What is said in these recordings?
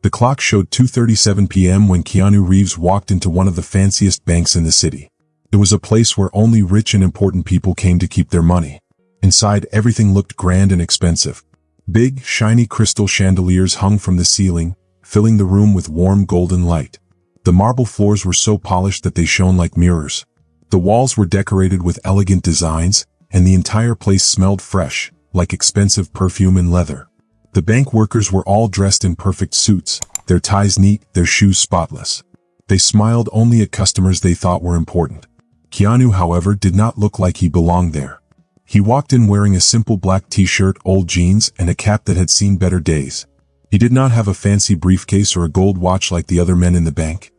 The clock showed 2:37 p.m. when Keanu Reeves walked into one of the fanciest banks in the city. It was a place where only rich and important people came to keep their money. Inside, everything looked grand and expensive. Big, shiny crystal chandeliers hung from the ceiling, filling the room with warm golden light. The marble floors were so polished that they shone like mirrors. The walls were decorated with elegant designs, and the entire place smelled fresh, like expensive perfume and leather. The bank workers were all dressed in perfect suits, their ties neat, their shoes spotless. They smiled only at customers they thought were important. Keanu, however, did not look like he belonged there. He walked in wearing a simple black t-shirt, old jeans, and a cap that had seen better days. He did not have a fancy briefcase or a gold watch like the other men in the bank.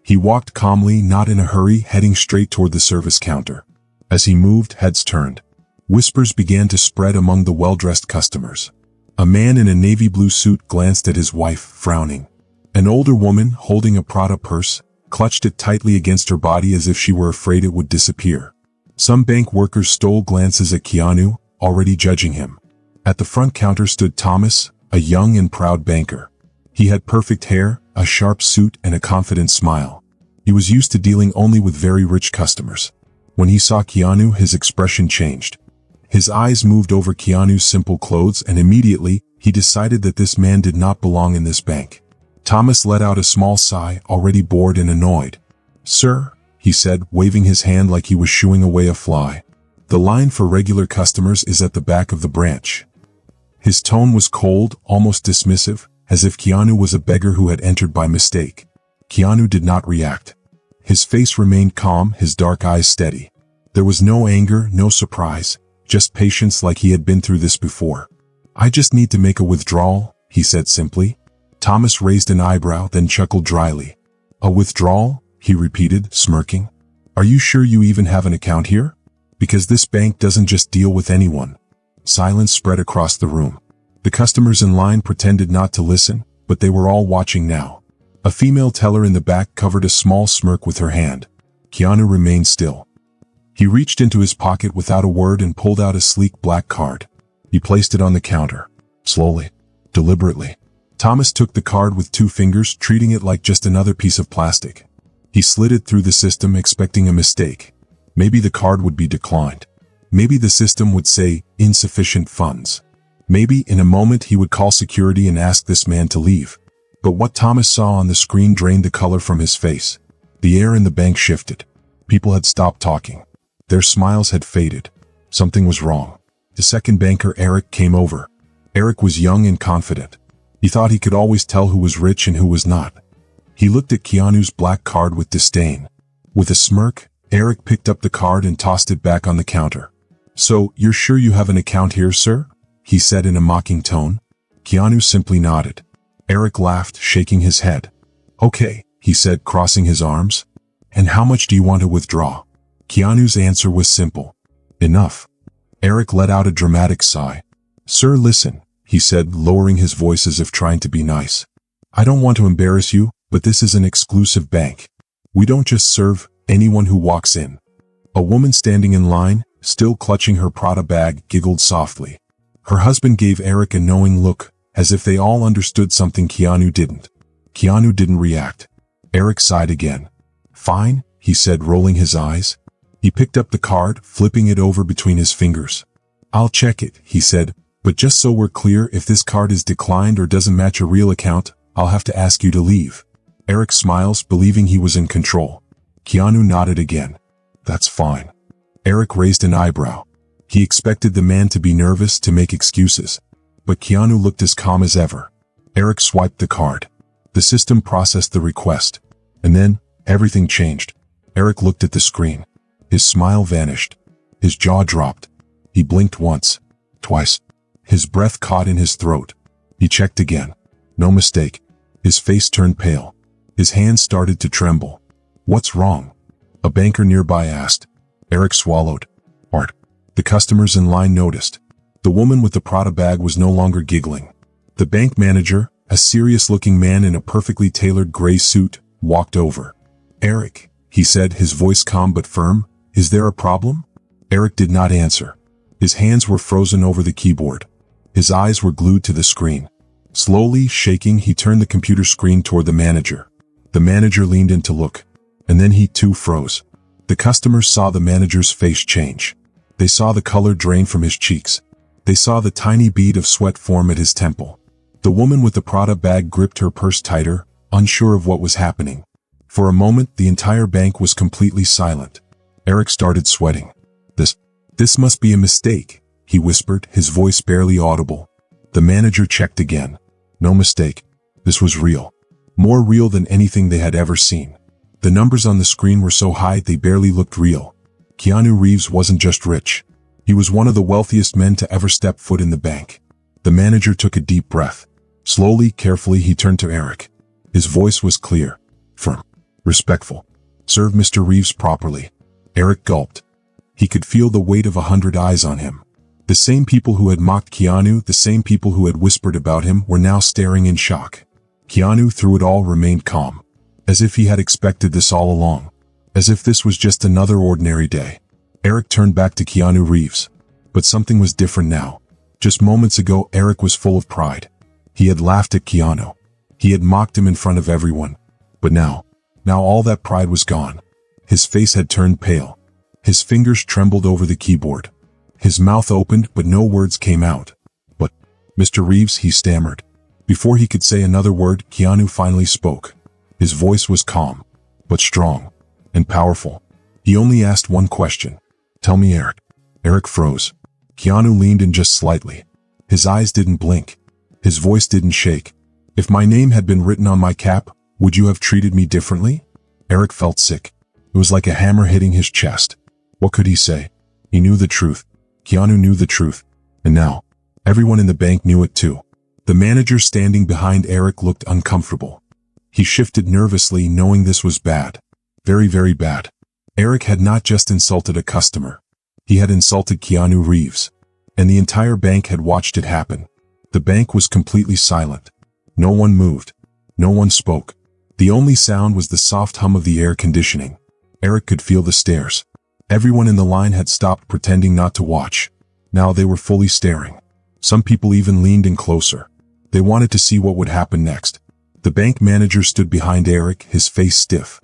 He walked calmly, not in a hurry, heading straight toward the service counter. As he moved, heads turned. Whispers began to spread among the well-dressed customers. A man in a navy blue suit glanced at his wife, frowning. An older woman, holding a Prada purse, clutched it tightly against her body as if she were afraid it would disappear. Some bank workers stole glances at Keanu, already judging him. At the front counter stood Thomas, a young and proud banker. He had perfect hair, a sharp suit, and a confident smile. He was used to dealing only with very rich customers. When he saw Keanu, his expression changed. His eyes moved over Keanu's simple clothes, and immediately, he decided that this man did not belong in this bank. Thomas let out a small sigh, already bored and annoyed. "Sir," he said, waving his hand like he was shooing away a fly. "The line for regular customers is at the back of the branch." His tone was cold, almost dismissive, as if Keanu was a beggar who had entered by mistake. Keanu did not react. His face remained calm, his dark eyes steady. There was no anger, no surprise, just patience, like he had been through this before. "I just need to make a withdrawal," he said simply. Thomas raised an eyebrow, then chuckled dryly. "A withdrawal?" he repeated, smirking. "Are you sure you even have an account here? Because this bank doesn't just deal with anyone." Silence spread across the room. The customers in line pretended not to listen, but they were all watching now. A female teller in the back covered a small smirk with her hand. Keanu remained still. He reached into his pocket without a word and pulled out a sleek black card. He placed it on the counter. Slowly, deliberately. Thomas took the card with 2 fingers, treating it like just another piece of plastic. He slid it through the system, expecting a mistake. Maybe the card would be declined. Maybe the system would say, insufficient funds. Maybe in a moment he would call security and ask this man to leave. But what Thomas saw on the screen drained the color from his face. The air in the bank shifted. People had stopped talking. Their smiles had faded. Something was wrong. The second banker, Eric, came over. Eric was young and confident. He thought he could always tell who was rich and who was not. He looked at Keanu's black card with disdain. With a smirk, Eric picked up the card and tossed it back on the counter. "So, you're sure you have an account here, sir?" he said in a mocking tone. Keanu simply nodded. Eric laughed, shaking his head. "Okay," he said, crossing his arms. "And how much do you want to withdraw?" Keanu's answer was simple. "Enough." Eric let out a dramatic sigh. "Sir, listen," he said, lowering his voice as if trying to be nice. "I don't want to embarrass you, but this is an exclusive bank. We don't just serve anyone who walks in." A woman standing in line, still clutching her Prada bag, giggled softly. Her husband gave Eric a knowing look, as if they all understood something Keanu didn't. Keanu didn't react. Eric sighed again. "Fine," he said, rolling his eyes. He picked up the card, flipping it over between his fingers. "I'll check it," he said, "but just so we're clear, if this card is declined or doesn't match a real account, I'll have to ask you to leave." Eric smiles, believing he was in control. Keanu nodded again. "That's fine." Eric raised an eyebrow. He expected the man to be nervous, to make excuses. But Keanu looked as calm as ever. Eric swiped the card. The system processed the request. And then, everything changed. Eric looked at the screen. His smile vanished. His jaw dropped. He blinked once. Twice. His breath caught in his throat. He checked again. No mistake. His face turned pale. His hands started to tremble. "What's wrong?" a banker nearby asked. Eric swallowed. "Art." The customers in line noticed. The woman with the Prada bag was no longer giggling. The bank manager, a serious-looking man in a perfectly tailored gray suit, walked over. "Eric," he said, his voice calm but firm, "is there a problem?" Eric did not answer. His hands were frozen over the keyboard. His eyes were glued to the screen. Slowly, shaking, he turned the computer screen toward the manager. The manager leaned in to look, and then he too froze. The customers saw the manager's face change. They saw the color drain from his cheeks. They saw the tiny bead of sweat form at his temple. The woman with the Prada bag gripped her purse tighter, unsure of what was happening. For a moment, the entire bank was completely silent. Eric started sweating. This must be a mistake, he whispered, his voice barely audible. The manager checked again. No mistake. This was real. More real than anything they had ever seen. The numbers on the screen were so high they barely looked real. Keanu Reeves wasn't just rich. He was one of the wealthiest men to ever step foot in the bank. The manager took a deep breath. Slowly, carefully, he turned to Eric. His voice was clear, firm, respectful. Serve Mr. Reeves properly. Eric gulped. He could feel the weight of 100 eyes on him. The same people who had mocked Keanu, the same people who had whispered about him, were now staring in shock. Keanu, through it all, remained calm. As if he had expected this all along. As if this was just another ordinary day. Eric turned back to Keanu Reeves. But something was different now. Just moments ago, Eric was full of pride. He had laughed at Keanu. He had mocked him in front of everyone. But now all that pride was gone. His face had turned pale. His fingers trembled over the keyboard. His mouth opened, but no words came out. "But, Mr. Reeves," he stammered. Before he could say another word, Keanu finally spoke. His voice was calm, but strong, and powerful. He only asked one question. "Tell me, Eric." Eric froze. Keanu leaned in just slightly. His eyes didn't blink. His voice didn't shake. "If my name had been written on my cap, would you have treated me differently?" Eric felt sick. It was like a hammer hitting his chest. What could he say? He knew the truth. Keanu knew the truth. And now, everyone in the bank knew it too. The manager standing behind Eric looked uncomfortable. He shifted nervously, knowing this was bad. Very, very bad. Eric had not just insulted a customer. He had insulted Keanu Reeves. And the entire bank had watched it happen. The bank was completely silent. No one moved. No one spoke. The only sound was the soft hum of the air conditioning. Eric could feel the stares. Everyone in the line had stopped pretending not to watch. Now they were fully staring. Some people even leaned in closer. They wanted to see what would happen next. The bank manager stood behind Eric, his face stiff.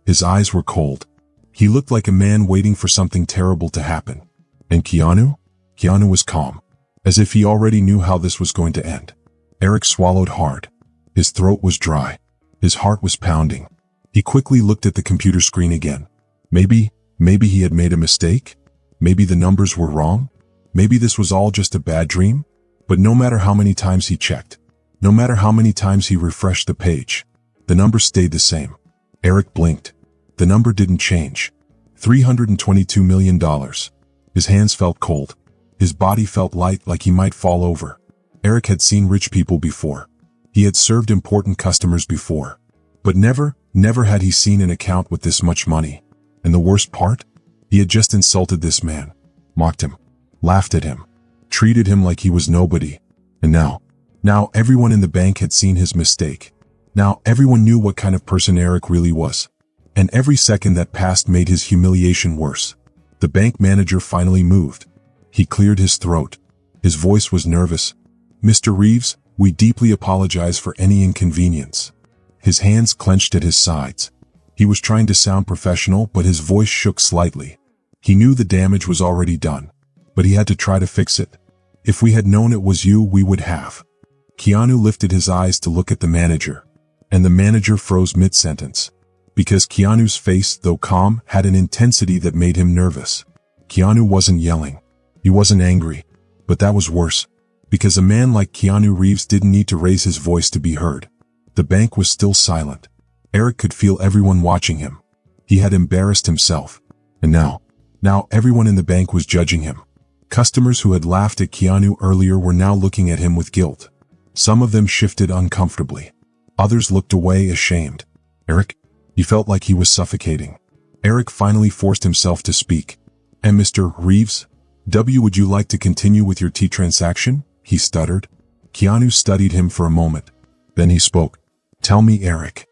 His eyes were cold. He looked like a man waiting for something terrible to happen. And Keanu? Keanu was calm, as if he already knew how this was going to end. Eric swallowed hard. His throat was dry. His heart was pounding. He quickly looked at the computer screen again. Maybe he had made a mistake? Maybe the numbers were wrong? Maybe this was all just a bad dream? But no matter how many times he checked, no matter how many times he refreshed the page, the number stayed the same. Eric blinked. The number didn't change. $322 million. His hands felt cold. His body felt light, like he might fall over. Eric had seen rich people before. He had served important customers before. But never had he seen an account with this much money. And the worst part? He had just insulted this man, mocked him, laughed at him, treated him like he was nobody. And now everyone in the bank had seen his mistake. Now everyone knew what kind of person Eric really was. And every second that passed made his humiliation worse. The bank manager finally moved. He cleared his throat. His voice was nervous. "Mr. Reeves, we deeply apologize for any inconvenience." His hands clenched at his sides. He was trying to sound professional, but his voice shook slightly. He knew the damage was already done, but he had to try to fix it. "If we had known it was you, we would have." Keanu lifted his eyes to look at the manager, and the manager froze mid-sentence. Because Keanu's face, though calm, had an intensity that made him nervous. Keanu wasn't yelling. He wasn't angry. But that was worse. Because a man like Keanu Reeves didn't need to raise his voice to be heard. The bank was still silent. Eric could feel everyone watching him. He had embarrassed himself. And now everyone in the bank was judging him. Customers who had laughed at Keanu earlier were now looking at him with guilt. Some of them shifted uncomfortably. Others looked away ashamed. Eric? He felt like he was suffocating. Eric finally forced himself to speak. "And Mr. Reeves, would you like to continue with your tea transaction?" he stuttered. Keanu studied him for a moment. Then he spoke. "Tell me, Eric."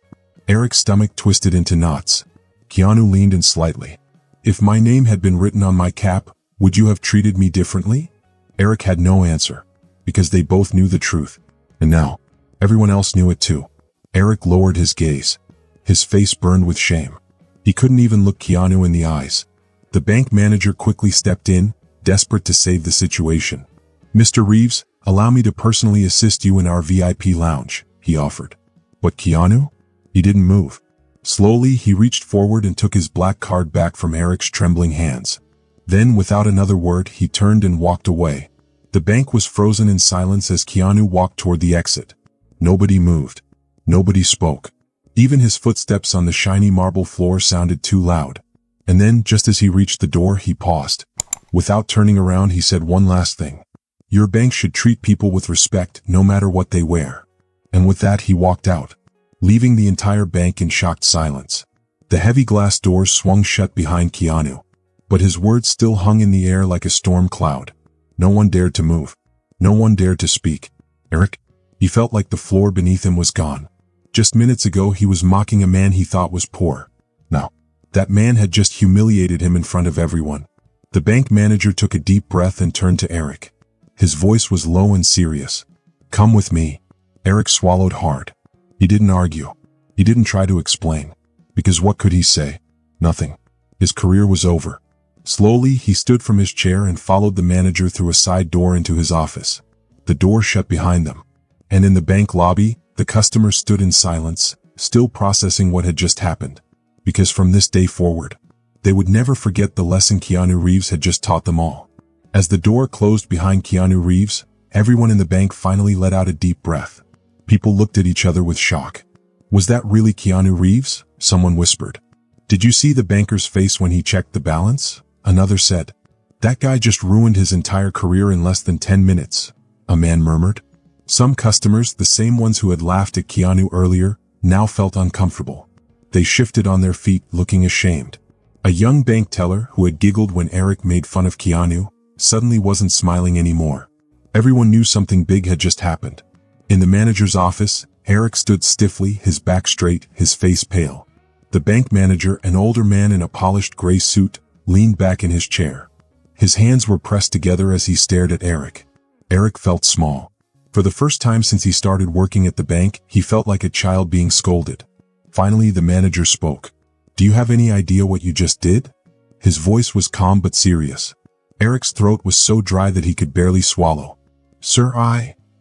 Eric's stomach twisted into knots. Keanu leaned in slightly. "If my name had been written on my cap, would you have treated me differently?" Eric had no answer, because they both knew the truth. And now, everyone else knew it too. Eric lowered his gaze. His face burned with shame. He couldn't even look Keanu in the eyes. The bank manager quickly stepped in, desperate to save the situation. "Mr. Reeves, allow me to personally assist you in our VIP lounge," he offered. But Keanu? He didn't move. Slowly, he reached forward and took his black card back from Eric's trembling hands. Then, without another word, he turned and walked away. The bank was frozen in silence as Keanu walked toward the exit. Nobody moved. Nobody spoke. Even his footsteps on the shiny marble floor sounded too loud. And then, just as he reached the door, he paused. Without turning around, he said one last thing. "Your bank should treat people with respect, no matter what they wear." And with that, he walked out, leaving the entire bank in shocked silence. The heavy glass doors swung shut behind Keanu, but his words still hung in the air like a storm cloud. No one dared to move. No one dared to speak. Eric? He felt like the floor beneath him was gone. Just minutes ago, he was mocking a man he thought was poor. Now, that man had just humiliated him in front of everyone. The bank manager took a deep breath and turned to Eric. His voice was low and serious. "Come with me." Eric swallowed hard. He didn't argue. He didn't try to explain. Because what could he say? Nothing. His career was over. Slowly, he stood from his chair and followed the manager through a side door into his office. The door shut behind them. And in the bank lobby, the customers stood in silence, still processing what had just happened. Because from this day forward, they would never forget the lesson Keanu Reeves had just taught them all. As the door closed behind Keanu Reeves, everyone in the bank finally let out a deep breath. People looked at each other with shock. "Was that really Keanu Reeves?" someone whispered. "Did you see the banker's face when he checked the balance?" another said. "That guy just ruined his entire career in less than 10 minutes, a man murmured. Some customers, the same ones who had laughed at Keanu earlier, now felt uncomfortable. They shifted on their feet, looking ashamed. A young bank teller who had giggled when Eric made fun of Keanu suddenly wasn't smiling anymore. Everyone knew something big had just happened. In the manager's office, Eric stood stiffly, his back straight, his face pale. The bank manager, an older man in a polished gray suit, leaned back in his chair. His hands were pressed together as he stared at Eric. Eric felt small. For the first time since he started working at the bank, he felt like a child being scolded. Finally, the manager spoke. "Do you have any idea what you just did?" His voice was calm but serious. Eric's throat was so dry that he could barely swallow. "Sir,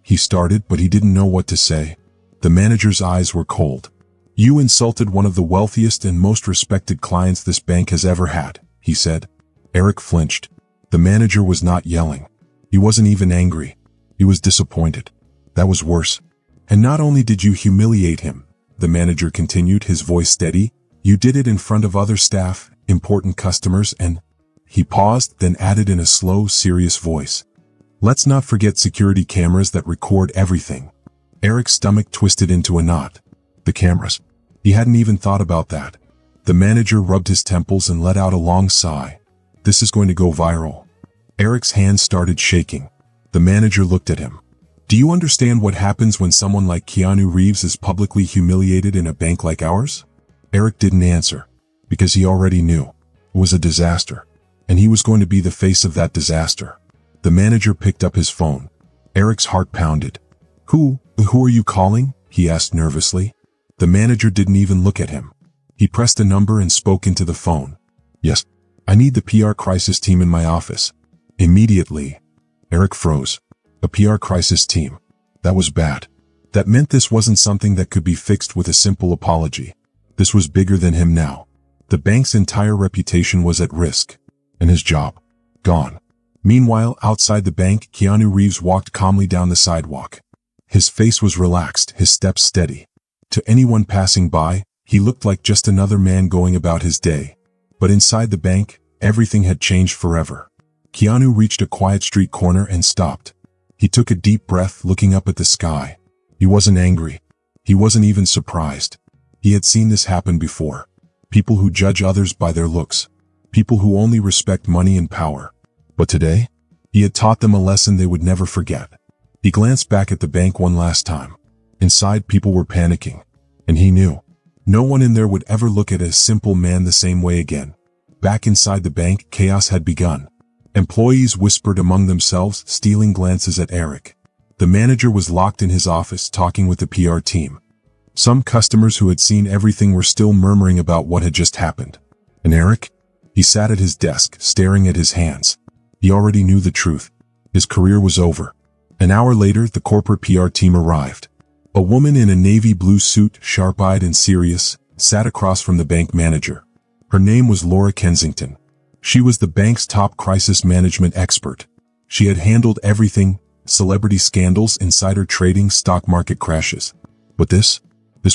he started, but he didn't know what to say. The manager's eyes were cold. "You insulted one of the wealthiest and most respected clients this bank has ever had," he said. Eric flinched. The manager was not yelling. He wasn't even angry. He was disappointed. That was worse. "And not only did you humiliate him," the manager continued, his voice steady, "you did it in front of other staff, important customers, and—" He paused, then added in a slow, serious voice, "Let's not forget security cameras that record everything." Eric's stomach twisted into a knot. The cameras. He hadn't even thought about that. The manager rubbed his temples and let out a long sigh. "This is going to go viral." Eric's hands started shaking. The manager looked at him. "Do you understand what happens when someone like Keanu Reeves is publicly humiliated in a bank like ours?" Eric didn't answer, because he already knew. It was a disaster. And he was going to be the face of that disaster. The manager picked up his phone. Eric's heart pounded. Who are you calling?" he asked nervously. The manager didn't even look at him. He pressed a number and spoke into the phone. "Yes, I need the PR crisis team in my office. Immediately." Eric froze. A PR crisis team. That was bad. That meant this wasn't something that could be fixed with a simple apology. This was bigger than him now. The bank's entire reputation was at risk. And his job. Gone. Meanwhile, outside the bank, Keanu Reeves walked calmly down the sidewalk. His face was relaxed, his steps steady. To anyone passing by, he looked like just another man going about his day. But inside the bank, everything had changed forever. Keanu reached a quiet street corner and stopped. He took a deep breath, looking up at the sky. He wasn't angry. He wasn't even surprised. He had seen this happen before. People who judge others by their looks. People who only respect money and power. But today, he had taught them a lesson they would never forget. He glanced back at the bank one last time. Inside, people were panicking. And he knew. No one in there would ever look at a simple man the same way again. Back inside the bank, chaos had begun. Employees whispered among themselves, stealing glances at Eric. The manager was locked in his office talking with the PR team. Some customers who had seen everything were still murmuring about what had just happened. And Eric? He sat at his desk, staring at his hands. He already knew the truth. His career was over. An hour later, the corporate PR team arrived. A woman in a navy blue suit, sharp-eyed and serious, sat across from the bank manager. Her name was Laura Kensington. She was the bank's top crisis management expert. She had handled everything: celebrity scandals, insider trading, stock market crashes. But this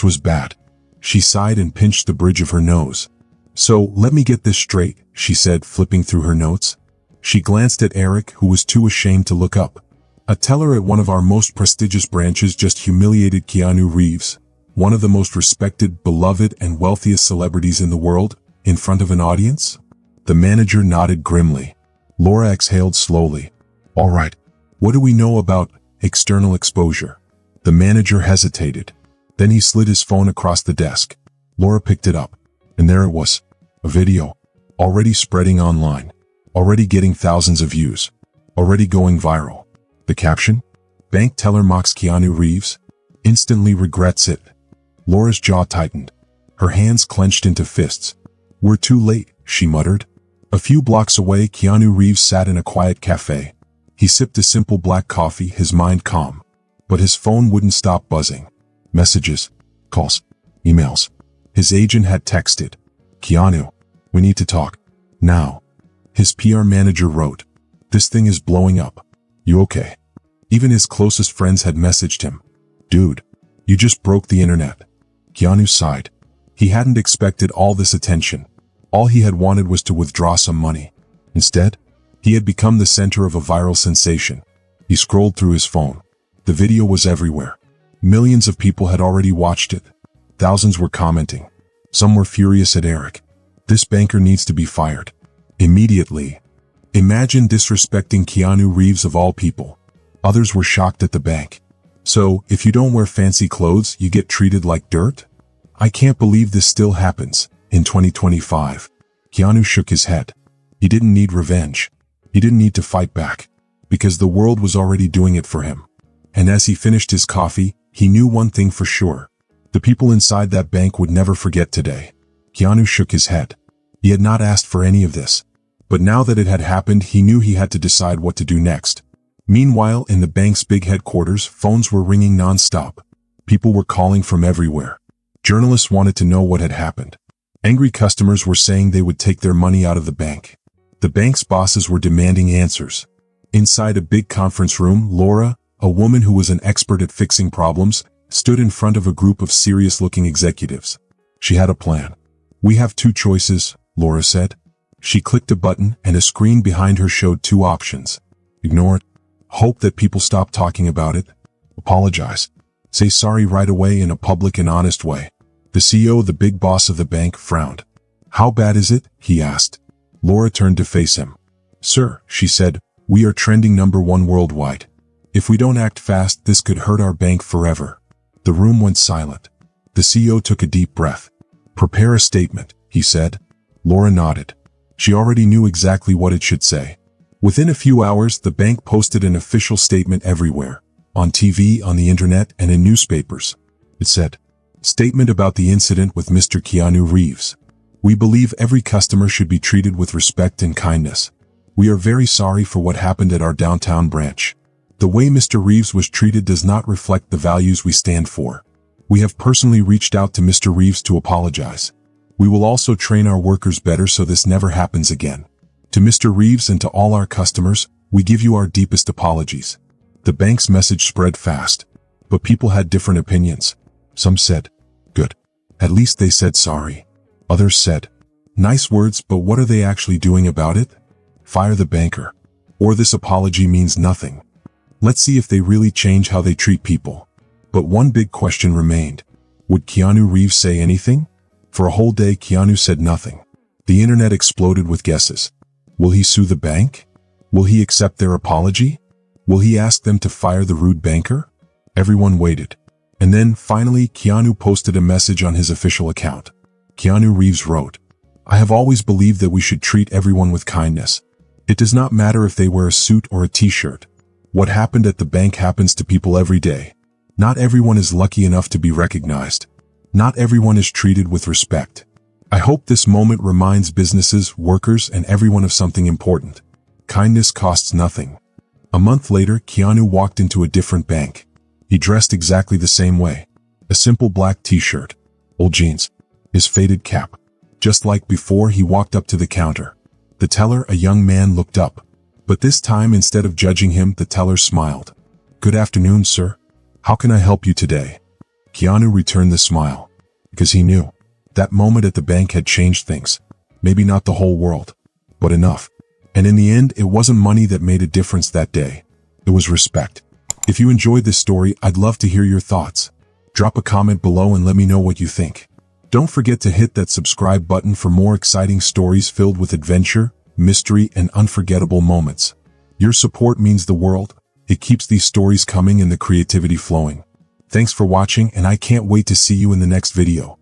was bad. She sighed and pinched the bridge of her nose. So, let me get this straight, she said, flipping through her notes. She glanced at Eric, who was too ashamed to look up. A teller at one of our most prestigious branches just humiliated Keanu Reeves, one of the most respected, beloved, and wealthiest celebrities in the world, in front of an audience? The manager nodded grimly. Laura exhaled slowly. All right. What do we know about external exposure? The manager hesitated. Then he slid his phone across the desk. Laura picked it up. And there it was. A video. Already spreading online. Already getting thousands of views. Already going viral. The caption? Bank teller mocks Keanu Reeves. Instantly regrets it. Laura's jaw tightened. Her hands clenched into fists. We're too late, she muttered. A few blocks away, Keanu Reeves sat in a quiet cafe. He sipped a simple black coffee, his mind calm. But his phone wouldn't stop buzzing. Messages, calls, emails. His agent had texted. Keanu, we need to talk. Now. His PR manager wrote. This thing is blowing up. You okay? Even his closest friends had messaged him. Dude, you just broke the internet. Keanu sighed. He hadn't expected all this attention. All he had wanted was to withdraw some money. Instead, he had become the center of a viral sensation. He scrolled through his phone. The video was everywhere. Millions of people had already watched it. Thousands were commenting. Some were furious at Eric. This banker needs to be fired. Immediately. Imagine disrespecting Keanu Reeves of all people. Others were shocked at the bank. So, if you don't wear fancy clothes, you get treated like dirt? I can't believe this still happens, in 2025. Keanu shook his head. He didn't need revenge. He didn't need to fight back. Because the world was already doing it for him. And as he finished his coffee, he knew one thing for sure. The people inside that bank would never forget today. Keanu shook his head. He had not asked for any of this. But now that it had happened, he knew he had to decide what to do next. Meanwhile, in the bank's big headquarters, phones were ringing non-stop. People were calling from everywhere. Journalists wanted to know what had happened. Angry customers were saying they would take their money out of the bank. The bank's bosses were demanding answers. Inside a big conference room, Laura, a woman who was an expert at fixing problems, stood in front of a group of serious-looking executives. She had a plan. We have two choices, Laura said. She clicked a button, and a screen behind her showed two options. Ignore it. Hope that people stop talking about it. Apologize. Say sorry right away in a public and honest way. The CEO, the big boss of the bank, frowned. How bad is it? He asked. Laura turned to face him. Sir, she said, we are trending #1 worldwide. If we don't act fast, this could hurt our bank forever. The room went silent. The CEO took a deep breath. Prepare a statement, he said. Laura nodded. She already knew exactly what it should say. Within a few hours, the bank posted an official statement everywhere. On TV, on the internet, and in newspapers. It said, Statement about the incident with Mr. Keanu Reeves. We believe every customer should be treated with respect and kindness. We are very sorry for what happened at our downtown branch. The way Mr. Reeves was treated does not reflect the values we stand for. We have personally reached out to Mr. Reeves to apologize. We will also train our workers better so this never happens again. To Mr. Reeves and to all our customers, we give you our deepest apologies. The bank's message spread fast, but people had different opinions. Some said, good. At least they said sorry. Others said, nice words, but what are they actually doing about it? Fire the banker. Or this apology means nothing. Let's see if they really change how they treat people. But one big question remained. Would Keanu Reeves say anything? For a whole day, Keanu said nothing. The internet exploded with guesses. Will he sue the bank? Will he accept their apology? Will he ask them to fire the rude banker? Everyone waited. And then, finally, Keanu posted a message on his official account. Keanu Reeves wrote, I have always believed that we should treat everyone with kindness. It does not matter if they wear a suit or a t-shirt. What happened at the bank happens to people every day. Not everyone is lucky enough to be recognized. Not everyone is treated with respect. I hope this moment reminds businesses, workers, and everyone of something important. Kindness costs nothing. A month later, Keanu walked into a different bank. He dressed exactly the same way. A simple black t-shirt, old jeans, his faded cap. Just like before, he walked up to the counter. The teller, a young man, looked up. But this time, instead of judging him, the teller smiled. "Good afternoon, sir. How can I help you today?" Keanu returned the smile. Because he knew that moment at the bank had changed things. Maybe not the whole world, but enough. And in the end, it wasn't money that made a difference that day. It was respect. If you enjoyed this story, I'd love to hear your thoughts. Drop a comment below and let me know what you think. Don't forget to hit that subscribe button for more exciting stories filled with adventure, mystery, and unforgettable moments. Your support means the world. It keeps these stories coming and the creativity flowing. Thanks for watching, and I can't wait to see you in the next video.